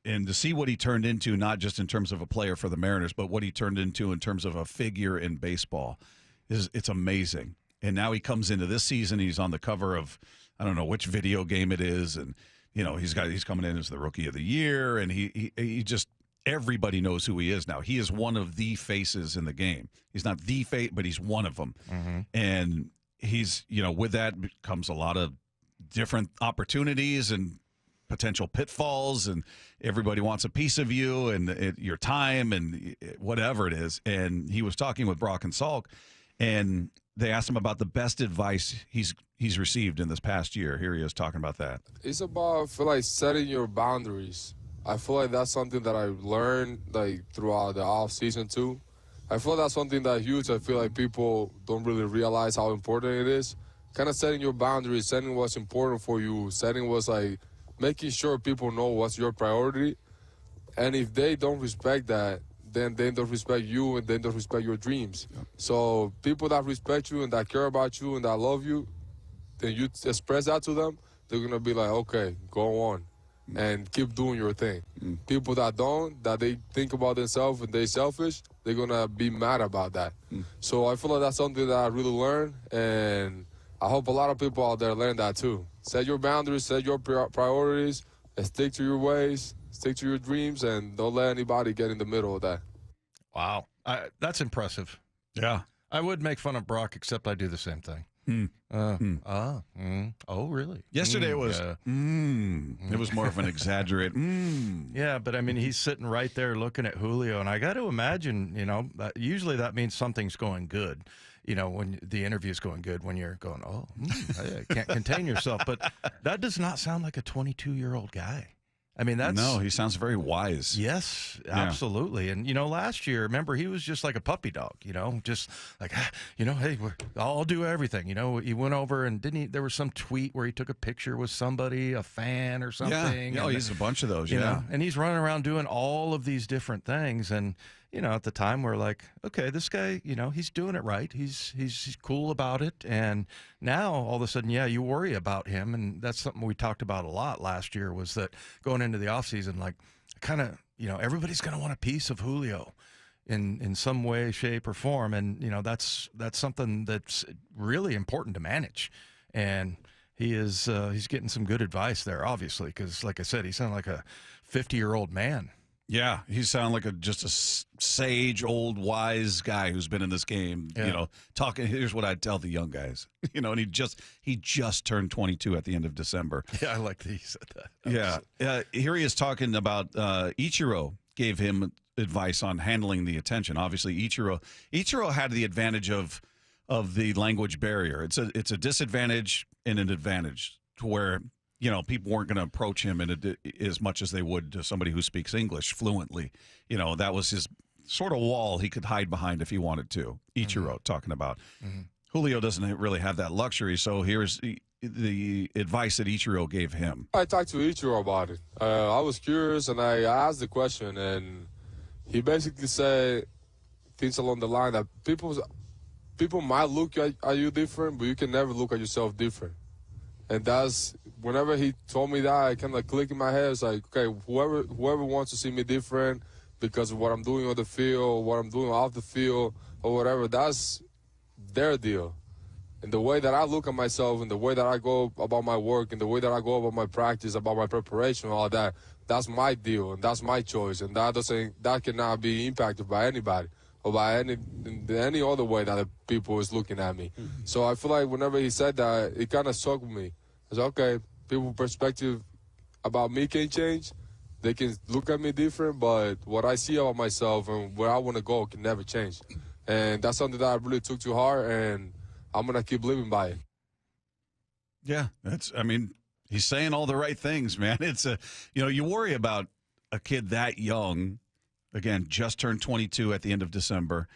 and to see what he turned into, not just in terms of a player for the Mariners, but what he turned into in terms of a figure in baseball, it's amazing. And now he comes into this season. He's on the cover of, I don't know which video game it is, and he's coming in as the Rookie of the Year, and he just, everybody knows who he is now. He is one of the faces in the game. He's not the face, but he's one of them. Mm-hmm. And he's, with that comes a lot of different opportunities and potential pitfalls, and everybody wants a piece of you and your time and whatever it is. And he was talking with Brock and Salk, and they asked him about the best advice he's received in this past year. Here he is talking about that. It's about, I feel like, setting your boundaries. I feel like that's something that I learned throughout the off season too. I feel that's something that's huge. I feel like people don't really realize how important it is. Kind of setting your boundaries, setting what's important for you, setting what's making sure people know what's your priority. And if they don't respect that, then they don't respect you and they don't respect your dreams. Yeah. So people that respect you and that care about you and that love you, then you express that to them, they're going to be like, okay, go on and keep doing your thing. People that don't, that they think about themselves and they're selfish, they're going to be mad about that. So I feel like that's something that I really learned, and I hope a lot of people out there learn that too. Set your boundaries, set your priorities, and stick to your ways, stick to your dreams, and don't let anybody get in the middle of that. Wow. That's impressive. Yeah. I would make fun of Brock, except I do the same thing. Oh, really? Yesterday it was, it was more of an exaggerate, Yeah, but I mean, he's sitting right there looking at Julio, and I got to imagine, usually that means something's going good. When the interview's going good, when you're going, I can't contain yourself. But that does not sound like a 22-year-old guy. I mean, No, he sounds very wise. Yes, absolutely. And, last year, remember, he was just like a puppy dog, just like, hey, I'll do everything. He went over and there was some tweet where he took a picture with somebody, a fan or something. Yeah, he's a bunch of those, and he's running around doing all of these different things. And, at the time we're like, okay, this guy, he's doing it right. He's cool about it. And now all of a sudden, you worry about him. And that's something we talked about a lot last year, was that going into the offseason, kind of, everybody's going to want a piece of Julio in some way, shape, or form. And, that's something that's really important to manage. And he's getting some good advice there, obviously, because, like I said, he sounded like a 50-year-old man. Yeah, he sounded like just a sage, old, wise guy who's been in this game. Talking. Here's what I tell the young guys. And he just turned 22 at the end of December. Yeah, I like that he said that. Yeah, here he is talking about Ichiro gave him advice on handling the attention. Obviously, Ichiro had the advantage of the language barrier. It's a disadvantage and an advantage, to where people weren't going to approach him as much as they would to somebody who speaks English fluently. That was his sort of wall he could hide behind if he wanted to. Ichiro talking about. Julio doesn't really have that luxury, so here's the advice that Ichiro gave him. I talked to Ichiro about it. I was curious, and I asked the question, and he basically said things along the line that people might look at you different, but you can never look at yourself different. And that's, whenever he told me that, I kind of clicked in my head. It's like, okay, whoever wants to see me different because of what I'm doing on the field, what I'm doing off the field, or whatever, that's their deal. And the way that I look at myself, and the way that I go about my work, and the way that I go about my practice, about my preparation, all that, that's my deal, and that's my choice. And that cannot be impacted by anybody, or by any other way that the people is looking at me. So I feel like whenever he said that, it kind of shocked me. I said, okay, people's perspective about me can change. They can look at me different, but what I see about myself and where I want to go can never change. And that's something that I really took to heart, and I'm going to keep living by it. Yeah, he's saying all the right things, man. It's you worry about a kid that young. Again, just turned 22 at the end of December.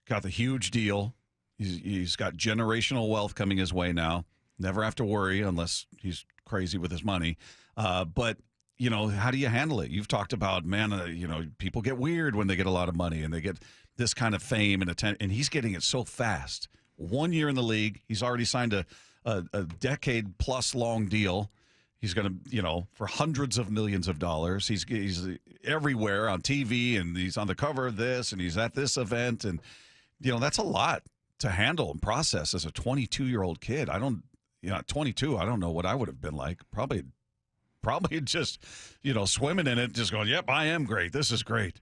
Got the huge deal. He's got generational wealth coming his way now. Never have to worry unless he's crazy with his money. But, how do you handle it? You've talked about, man, people get weird when they get a lot of money and they get this kind of fame and attention. And he's getting it so fast. 1 year in the league. He's already signed a decade-plus long deal. He's going to, for hundreds of millions of dollars. He's everywhere on TV, and he's on the cover of this, and he's at this event, and that's a lot to handle and process as a 22-year-old kid. At 22, I don't know what I would have been like. Probably just, swimming in it, just going, yep, I am great. This is great.